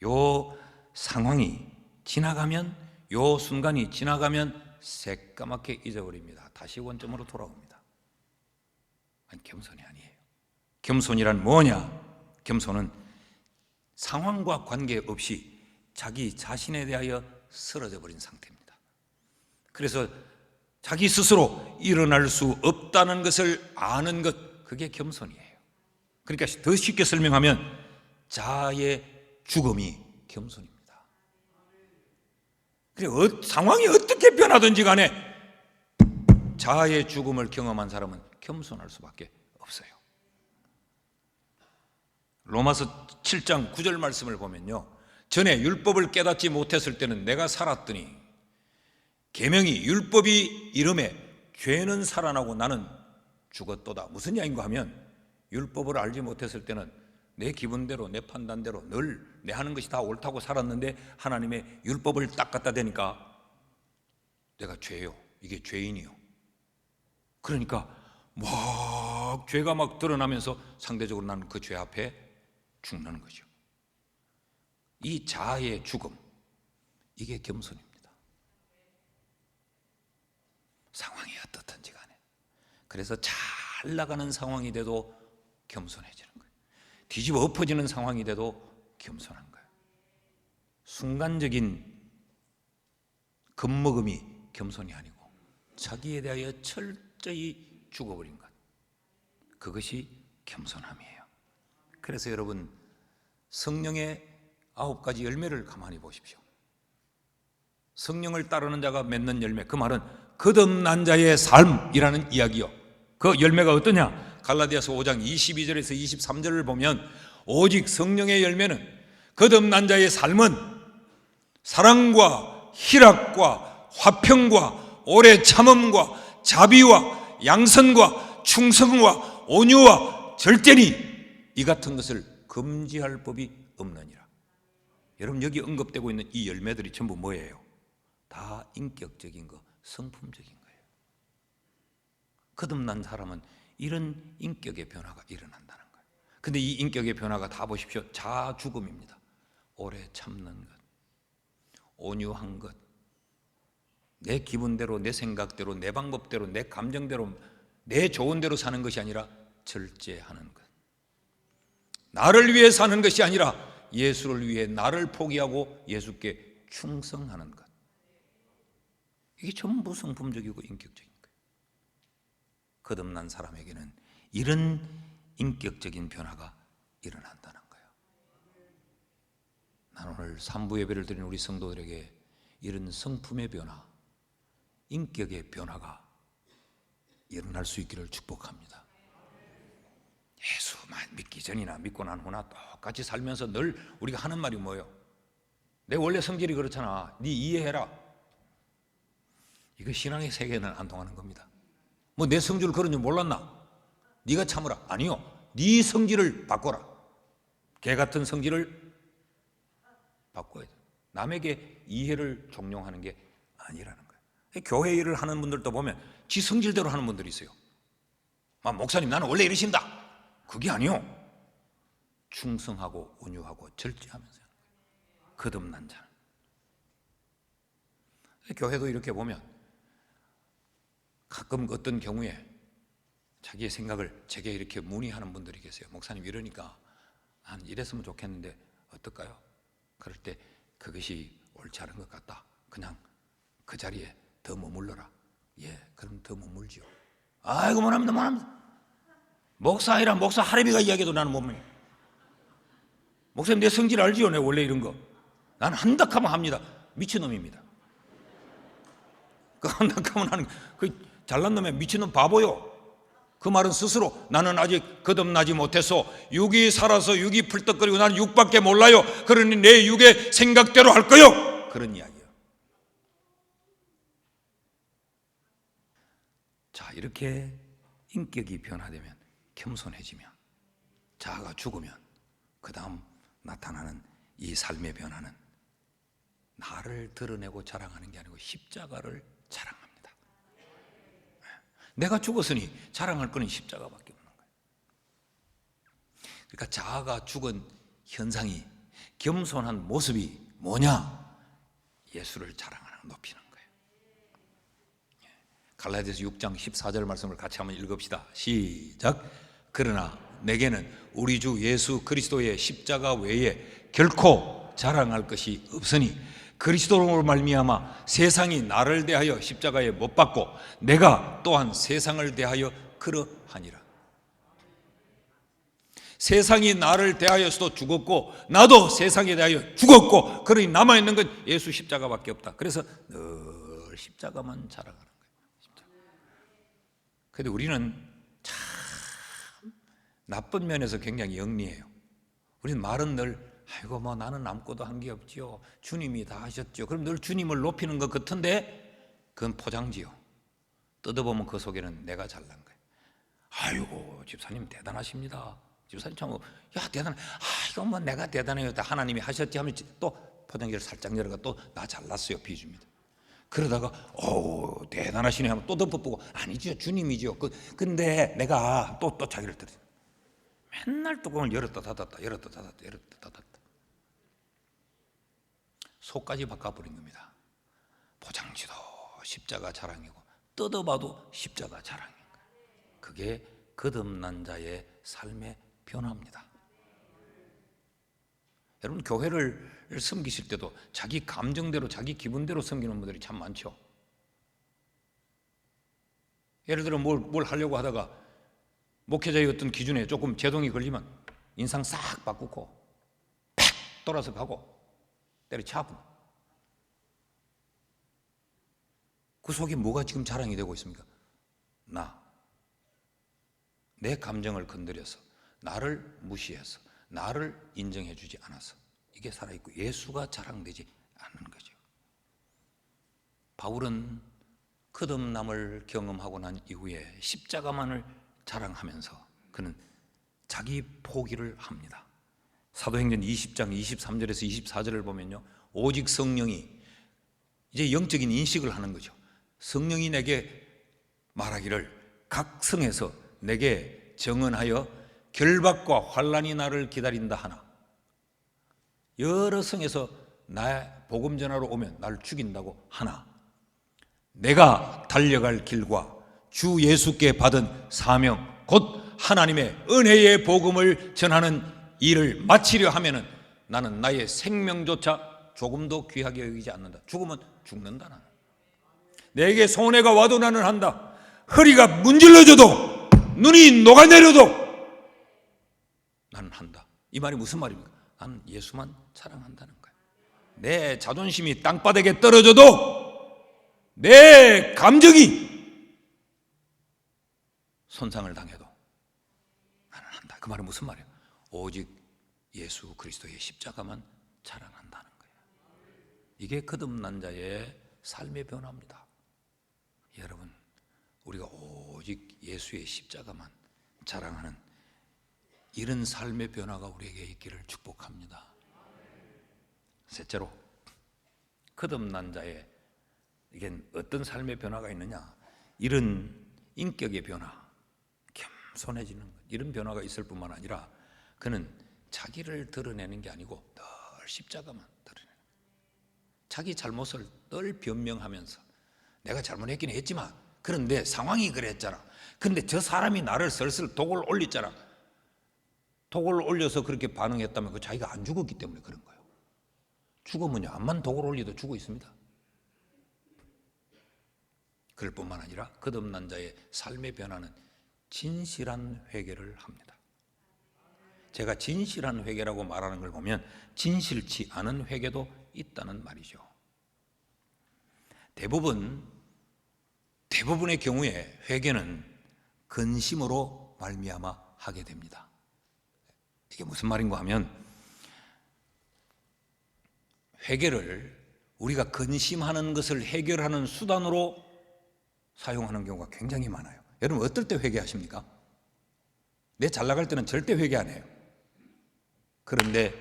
요 상황이 지나가면, 요 순간이 지나가면 새까맣게 잊어버립니다. 다시 원점으로 돌아옵니다. 아니, 겸손이 아니에요. 겸손이란 뭐냐? 겸손은 상황과 관계없이 자기 자신에 대하여 쓰러져 버린 상태입니다. 그래서 자기 스스로 일어날 수 없다는 것을 아는 것, 그게 겸손이에요. 그러니까 더 쉽게 설명하면 자아의 죽음이 겸손입니다. 그리고 상황이 어떻게 변하든지 간에 자아의 죽음을 경험한 사람은 겸손할 수밖에 없어요. 로마서 7장 9절 말씀을 보면요, 전에 율법을 깨닫지 못했을 때는 내가 살았더니 계명이 율법이 이름에 죄는 살아나고 나는 죽었도다. 무슨 이야기인가 하면, 율법을 알지 못했을 때는 내 기분대로 내 판단대로 늘 내 하는 것이 다 옳다고 살았는데, 하나님의 율법을 딱 갖다 대니까 내가 죄요, 이게 죄인이요. 그러니까 막 죄가 막 드러나면서 상대적으로 나는 그 죄 앞에 죽는 거죠. 이 자아의 죽음, 이게 겸손입니다. 상황이 어떻든지 간에. 그래서 잘 나가는 상황이 돼도 겸손해지는 거예요. 뒤집어 엎어지는 상황이 돼도 겸손한 거예요. 순간적인 겁먹음이 겸손이 아니고 자기에 대하여 철저히 죽어버린 것, 그것이 겸손함이에요. 그래서 여러분, 성령의 9가지 열매를 가만히 보십시오. 성령을 따르는 자가 맺는 열매, 그 말은 거듭난 자의 삶이라는 이야기요. 그 열매가 어떠냐? 갈라디아서 5장 22절에서 23절을 보면, 오직 성령의 열매는, 거듭난 자의 삶은 사랑과 희락과 화평과 오래 참음과 자비와 양선과 충성과 온유와 절제니 이 같은 것을 금지할 법이 없느니라. 여러분, 여기 언급되고 있는 이 열매들이 전부 뭐예요? 다 인격적인 거, 성품적인 거예요. 거듭난 사람은 이런 인격의 변화가 일어난다는 거예요. 근데 이 인격의 변화가 다 보십시오. 자아 죽음입니다. 오래 참는 것, 온유한 것, 내 기분대로, 내 생각대로, 내 방법대로, 내 감정대로, 내 좋은 대로 사는 것이 아니라 절제하는 것, 나를 위해 사는 것이 아니라 예수를 위해 나를 포기하고 예수께 충성하는 것, 이게 전부 성품적이고 인격적인 거예요. 거듭난 사람에게는 이런 인격적인 변화가 일어난다는 거예요. 나는 오늘 3부 예배를 드리는 우리 성도들에게 이런 성품의 변화, 인격의 변화가 일어날 수 있기를 축복합니다. 예수만 믿기 전이나 믿고 난 후나 똑같이 살면서 늘 우리가 하는 말이 뭐예요? 내 원래 성질이 그렇잖아, 네 이해해라. 이거 신앙의 세계는 안 통하는 겁니다. 뭐 내 성질을 그런 줄 몰랐나? 네가 참으라. 아니요, 네 성질을 바꿔라. 개 같은 성질을 바꿔야 돼. 남에게 이해를 종용하는 게 아니라는 거예요. 교회 일을 하는 분들도 보면 지 성질대로 하는 분들이 있어요. 목사님, 나는 원래 이러신다. 그게 아니요, 충성하고 온유하고 절제하면서 거듭난 자는. 교회도 이렇게 보면 가끔 어떤 경우에 자기의 생각을 제게 이렇게 문의하는 분들이 계세요. 목사님, 이러니까 난 이랬으면 좋겠는데 어떨까요? 그럴 때 그것이 옳지 않은 것 같다. 그냥 그 자리에 더 머물러라. 예, 그럼 더 머물지요. 아이고, 뭐합니다, 뭐합니다. 목사 아니라 목사 할애비가 이야기해도 나는 못 믿어요. 목사님, 내 성질 알지요? 내 원래 이런 거. 나는 한다하면 합니다. 미친놈입니다. 그 한다하면 하는, 그 잘난 놈의 미친놈 바보요. 그 말은 스스로 나는 아직 거듭나지 못해서 육이 살아서 육이 풀떡거리고 나는 육밖에 몰라요. 그러니 내 육의 생각대로 할 거요. 그런 이야기예요. 자, 이렇게 인격이 변화되면, 겸손해지면, 자아가 죽으면 그 다음 나타나는 이 삶의 변화는 나를 드러내고 자랑하는 게 아니고 십자가를 자랑합니다. 내가 죽었으니 자랑할 거는 십자가밖에 없는 거예요. 그러니까 자아가 죽은 현상이, 겸손한 모습이 뭐냐? 예수를 자랑하는, 높이는 거예요. 갈라디아서 6장 14절 말씀을 같이 한번 읽읍시다. 시작. 그러나 내게는 우리 주 예수 그리스도의 십자가 외에 결코 자랑할 것이 없으니 그리스도로 말미암아 세상이 나를 대하여 십자가에 못 박고 내가 또한 세상을 대하여 그러하니라. 세상이 나를 대하여서도 죽었고 나도 세상에 대하여 죽었고, 그러니 남아있는 건 예수 십자가밖에 없다. 그래서 늘 십자가만 자랑하는 거예요. 그런데 우리는 참 나쁜 면에서 굉장히 영리해요. 우리는 말은 늘 아이고 뭐 나는 아무것도 한 게 없지요, 주님이 다 하셨죠. 그럼 늘 주님을 높이는 것 같은데 그건 포장지요. 뜯어보면 그 속에는 내가 잘난 거예요. 아이고 집사님 대단하십니다. 집사님 참, 야 대단해. 이거 뭐 내가 대단해요. 하나님이 하셨지 하면 또 포장지를 살짝 열어가 또 나 잘났어요 비줍니다. 그러다가 대단하시네 하면 또 덮어보고 아니죠 주님이죠. 근데 내가 또 자기를 들어. 맨날 뚜껑을 열었다 닫았다 열었다 닫았다 열었다 닫았다. 속까지 바꿔버린 겁니다. 포장지도 십자가 자랑이고 뜯어봐도 십자가 자랑인 거예요. 그게 거듭난 자의 삶의 변화입니다. 여러분 교회를 섬기실 때도 자기 감정대로 자기 기분대로 섬기는 분들이 참 많죠. 예를 들어 뭘 하려고 하다가 목회자의 어떤 기준에 조금 제동이 걸리면 인상 싹 바꾸고 팍 돌아서 가고 때려치고, 그 속에 뭐가 지금 자랑이 되고 있습니까? 내 감정을 건드려서 나를 무시해서 나를 인정해 주지 않아서 이게 살아있고 예수가 자랑되지 않는 거죠. 바울은 거듭남을 경험하고 난 이후에 십자가만을 자랑하면서 그는 자기 포기를 합니다. 사도행전 20장 23절에서 24절을 보면요, 오직 성령이, 이제 영적인 인식을 하는 거죠. 성령이 내게 말하기를 각 성에서 내게 정언하여 결박과 환난이 나를 기다린다 하나, 여러 성에서 나의 복음 전하러 오면 나를 죽인다고 하나, 내가 달려갈 길과 주 예수께 받은 사명 곧 하나님의 은혜의 복음을 전하는 일을 마치려 하면은 나는 나의 생명조차 조금도 귀하게 여기지 않는다. 죽으면 죽는다. 나는 내게 손해가 와도 나는 한다. 허리가 문질러져도 눈이 녹아내려도 나는 한다. 이 말이 무슨 말입니까? 나는 예수만 사랑한다는 거예요. 내 자존심이 땅바닥에 떨어져도 내 감정이 손상을 당해도 나는 한다. 그 말은 무슨 말이에요? 오직 예수 그리스도의 십자가만 자랑한다는 거예요. 이게 거듭난 자의 삶의 변화입니다. 여러분, 우리가 오직 예수의 십자가만 자랑하는 이런 삶의 변화가 우리에게 있기를 축복합니다. 셋째로, 거듭난 자의 이게 어떤 삶의 변화가 있느냐? 이런 인격의 변화, 겸손해지는 것, 이런 변화가 있을 뿐만 아니라 그는 자기를 드러내는 게 아니고 늘 십자가만 드러내는 거예요. 자기 잘못을 늘 변명하면서 내가 잘못했긴 했지만 그런데 상황이 그랬잖아. 근데 저 사람이 나를 슬슬 독을 올렸잖아. 독을 올려서 그렇게 반응했다면 그 자기가 안 죽었기 때문에 그런 거예요. 죽으면요, 암만 독을 올려도 죽어 있습니다. 그럴 뿐만 아니라 거듭난 자의 삶의 변화는 진실한 회개를 합니다. 제가 진실한 회개라고 말하는 걸 보면 진실치 않은 회개도 있다는 말이죠. 대부분의 경우에 회개는 근심으로 말미암아 하게 됩니다. 이게 무슨 말인가 하면 회개를 우리가 근심하는 것을 해결하는 수단으로 사용하는 경우가 굉장히 많아요. 여러분 어떨 때 회개하십니까? 내 잘 나갈 때는 절대 회개 안 해요. 그런데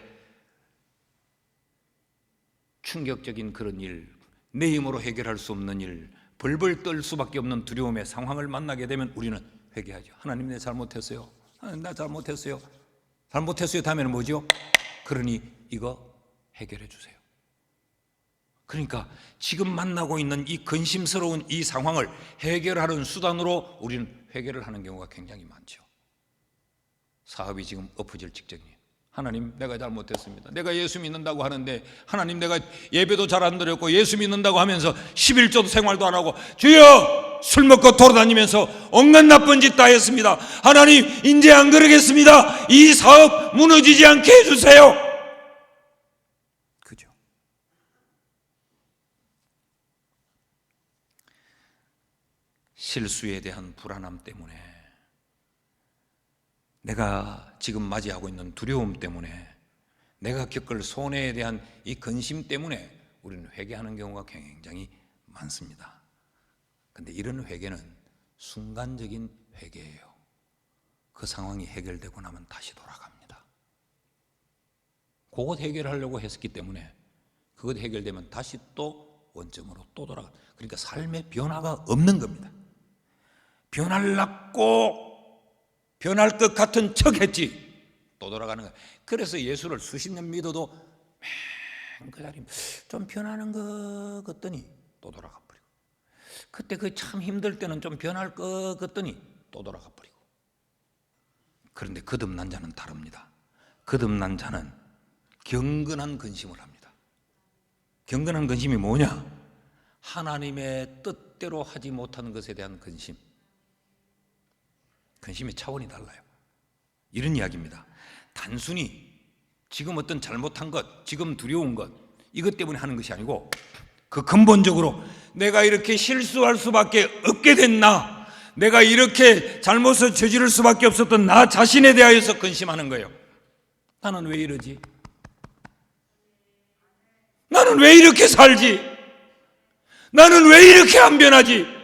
충격적인 그런 일, 내 힘으로 해결할 수 없는 일, 벌벌 떨 수밖에 없는 두려움의 상황을 만나게 되면 우리는 회개하죠. 하나님 내 잘못했어요. 하나님 나 잘못했어요. 잘못했어요 다음에는 뭐죠? 그러니 이거 해결해 주세요. 그러니까 지금 만나고 있는 이 근심스러운 이 상황을 해결하는 수단으로 우리는 회개를 하는 경우가 굉장히 많죠. 사업이 지금 엎어질 직전이에요. 하나님 내가 잘못했습니다. 내가 예수 믿는다고 하는데 하나님 내가 예배도 잘 안 드렸고 예수 믿는다고 하면서 11조도 생활도 안 하고 주여 술 먹고 돌아다니면서 온갖 나쁜 짓 다 했습니다. 하나님 이제 안 그러겠습니다. 이 사업 무너지지 않게 해주세요. 그죠? 실수에 대한 불안함 때문에 내가 지금 맞이하고 있는 두려움 때문에, 내가 겪을 손해에 대한 이 근심 때문에 우리는 회개하는 경우가 굉장히 많습니다. 그런데 이런 회개는 순간적인 회개예요. 그 상황이 해결되고 나면 다시 돌아갑니다. 그것 해결하려고 했었기 때문에 그것 해결되면 다시 또 원점으로 또 돌아가. 그러니까 삶의 변화가 없는 겁니다. 변하려고 변할 것 같은 척 했지 또 돌아가는 거예요. 그래서 예수를 수십 년 믿어도 맨 그 자리 좀 변하는 것 같더니 또 돌아가 버리고, 그때 그 참 힘들 때는 좀 변할 것 같더니 또 돌아가 버리고. 그런데 거듭난 자는 다릅니다. 거듭난 자는 경건한 근심을 합니다. 경건한 근심이 뭐냐? 하나님의 뜻대로 하지 못하는 것에 대한 근심. 근심의 차원이 달라요. 이런 이야기입니다. 단순히 지금 어떤 잘못한 것, 지금 두려운 것, 이것 때문에 하는 것이 아니고, 그 근본적으로 내가 이렇게 실수할 수밖에 없게 됐나, 내가 이렇게 잘못을 저지를 수밖에 없었던 나 자신에 대하여서 근심하는 거예요. 나는 왜 이러지? 나는 왜 이렇게 살지? 나는 왜 이렇게 안 변하지?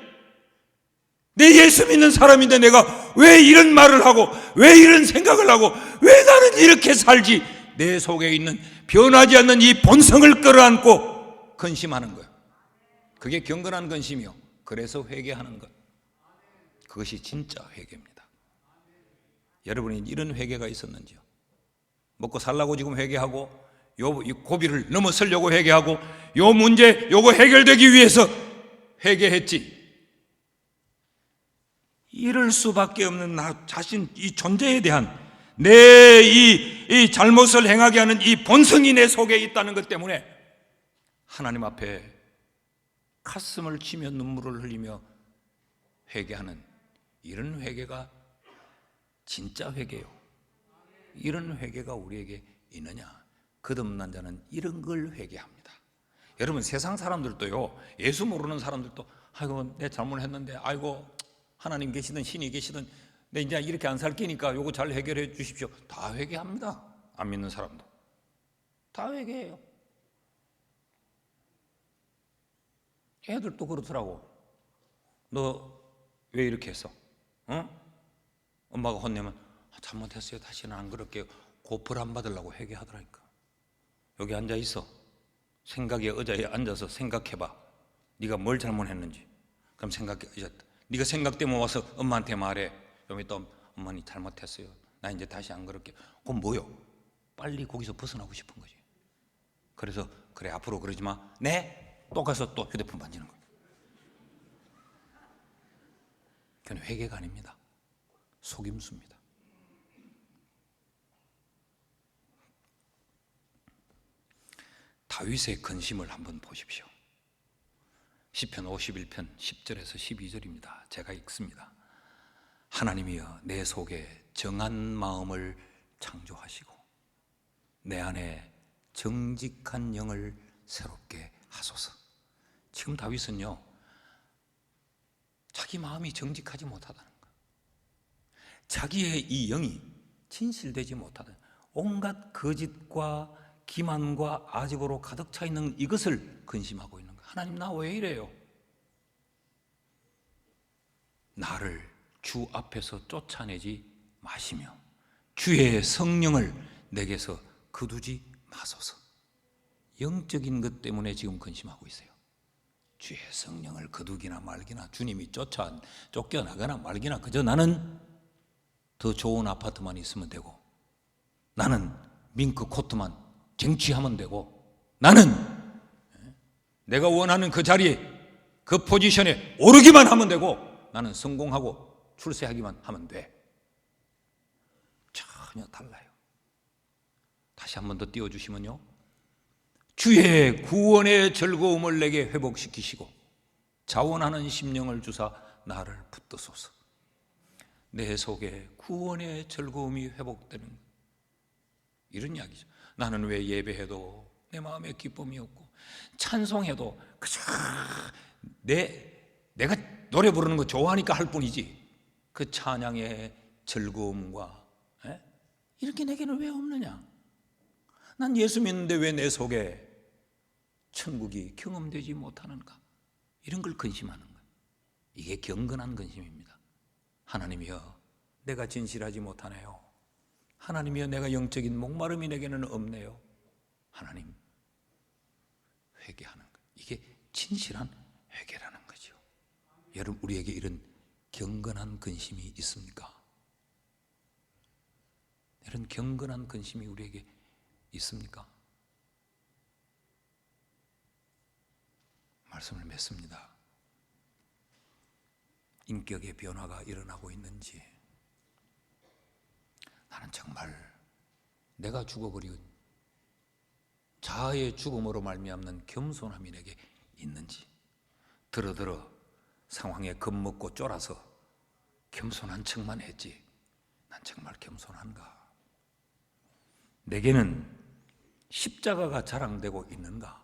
내 예수 믿는 사람인데 내가 왜 이런 말을 하고, 왜 이런 생각을 하고, 왜 나는 이렇게 살지? 내 속에 있는 변하지 않는 이 본성을 끌어안고 근심하는 거예요. 그게 경건한 근심이요. 그래서 회개하는 것. 그것이 진짜 회개입니다. 여러분이 이런 회개가 있었는지요? 먹고 살라고 지금 회개하고, 이 고비를 넘어서려고 회개하고, 요 문제 요거 해결되기 위해서 회개했지. 이럴 수밖에 없는 나 자신, 이 존재에 대한 내 이 잘못을 행하게 하는 이 본성이 내 속에 있다는 것 때문에 하나님 앞에 가슴을 치며 눈물을 흘리며 회개하는 이런 회개가 진짜 회개요. 이런 회개가 우리에게 있느냐? 거듭난 자는 이런 걸 회개합니다. 여러분, 세상 사람들도요, 예수 모르는 사람들도 아이고 내 잘못했는데, 아이고 하나님 계시든 신이 계시든 내 이제 이렇게 안 살 끼니까 요거 잘 해결해 주십시오. 다 회개합니다. 안 믿는 사람도 다 회개해요. 애들도 그렇더라고. 너 왜 이렇게 했어? 어? 엄마가 혼내면 잘못했어요, 다시는 안 그럴게요. 고플 안 받으려고 회개하더라니까. 여기 앉아 있어. 생각의 의자에 앉아서 생각해봐. 네가 뭘 잘못했는지. 그럼 생각해. 네가 생각 때문에 와서 엄마한테 말해. 좀 이따 엄마니 잘못했어요, 나 이제 다시 안 그럴게요. 그럼 뭐요? 빨리 거기서 벗어나고 싶은 거지. 그래서 그래 앞으로 그러지 마. 네? 또 가서 또 휴대폰 만지는 거예요. 그건 회개가 아닙니다. 속임수입니다. 다윗의 근심을 한번 보십시오. 시편 51편 10절에서 12절입니다. 제가 읽습니다. 하나님이여 내 속에 정한 마음을 창조하시고 내 안에 정직한 영을 새롭게 하소서. 지금 다윗은요, 자기 마음이 정직하지 못하다는 거예요. 자기의 이 영이 진실되지 못하다는, 온갖 거짓과 기만과 아집으로 가득 차 있는 이것을 근심하고 있는 거예요. 하나님 나 왜 이래요? 나를 주 앞에서 쫓아내지 마시며 주의 성령을 내게서 거두지 마소서. 영적인 것 때문에 지금 근심하고 있어요. 주의 성령을 거두기나 말기나, 주님이 쫓겨나거나 말기나, 그저 나는 더 좋은 아파트만 있으면 되고, 나는 밍크 코트만 쟁취하면 되고, 나는 내가 원하는 그 자리에 그 포지션에 오르기만 하면 되고, 나는 성공하고 출세하기만 하면 돼. 전혀 달라요. 다시 한 번 더 띄워주시면요, 주의 구원의 즐거움을 내게 회복시키시고 자원하는 심령을 주사 나를 붙드소서. 내 속에 구원의 즐거움이 회복되는 이런 이야기죠. 나는 왜 예배해도 내 마음에 기쁨이 없고, 찬송해도 그저 내가 노래 부르는 거 좋아하니까 할 뿐이지, 그 찬양의 즐거움과 이렇게 내게는 왜 없느냐? 난 예수 믿는데 왜 내 속에 천국이 경험되지 못하는가? 이런 걸 근심하는 거예요. 이게 경건한 근심입니다. 하나님이여, 내가 진실하지 못하네요. 하나님이여, 내가 영적인 목마름이 내게는 없네요. 하나님, 회개하는 거예요. 이게 진실한 회개라는 거죠. 여러분, 우리에게 이런 경건한 근심이 있습니까? 이런 경건한 근심이 우리에게 있습니까? 말씀을 맺습니다. 인격의 변화가 일어나고 있는지, 나는 정말 내가 죽어버린 자아의 죽음으로 말미암는 겸손함이 내게 있는지, 들어 상황에 겁먹고 쫄아서 겸손한 척만 했지, 난 정말 겸손한가? 내게는 십자가가 자랑되고 있는가?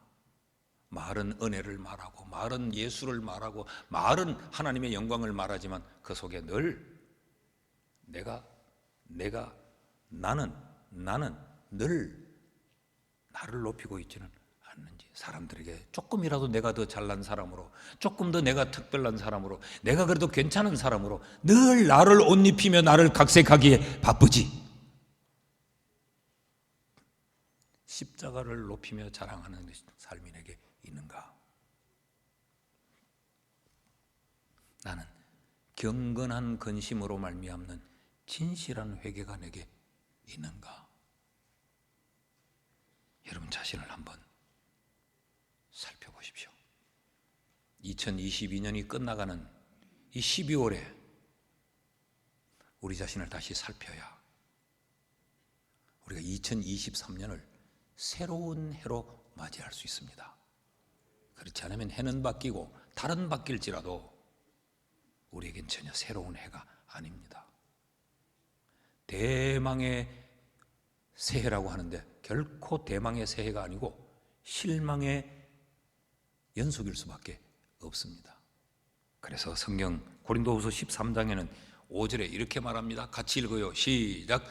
말은 은혜를 말하고, 말은 예수를 말하고, 말은 하나님의 영광을 말하지만 그 속에 늘 나는 늘 나를 높이고 있지는 않는지, 사람들에게 조금이라도 내가 더 잘난 사람으로, 조금 더 내가 특별한 사람으로, 내가 그래도 괜찮은 사람으로 늘 나를 옷 입히며 나를 각색하기에 바쁘지, 십자가를 높이며 자랑하는 삶이 내게 있는가? 나는 경건한 근심으로 말미암는 진실한 회개가 내게 있는가? 여러분 자신을 한번 살펴보십시오. 2022년이 끝나가는 이 12월에 우리 자신을 다시 살펴야 우리가 2023년을 새로운 해로 맞이할 수 있습니다. 그렇지 않으면 해는 바뀌고 달은 바뀔지라도 우리에겐 전혀 새로운 해가 아닙니다. 대망의 새해라고 하는데 결코 대망의 새해가 아니고 실망의 연속일 수밖에 없습니다. 그래서 성경 고린도후서 13장에는 5절에 이렇게 말합니다. 같이 읽어요. 시작.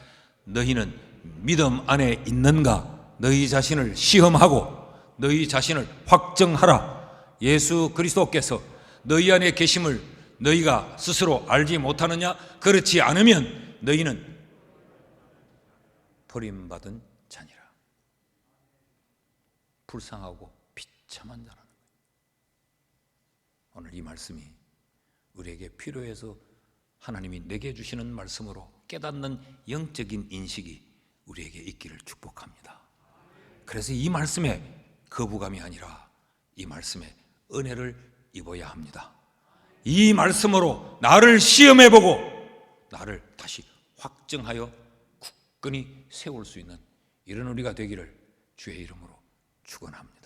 너희는 믿음 안에 있는가? 너희 자신을 시험하고 너희 자신을 확정하라. 예수 그리스도께서 너희 안에 계심을 너희가 스스로 알지 못하느냐? 그렇지 않으면 너희는 버림받은 자니라. 불쌍하고 비참한 자라는 거예요. 오늘 이 말씀이 우리에게 필요해서 하나님이 내게 주시는 말씀으로 깨닫는 영적인 인식이 우리에게 있기를 축복합니다. 그래서 이 말씀에 거부감이 아니라 이 말씀에 은혜를 입어야 합니다. 이 말씀으로 나를 시험해보고 나를 다시 확정하여 굳건히 세울 수 있는 이런 우리가 되기를 주의 이름으로 축원합니다.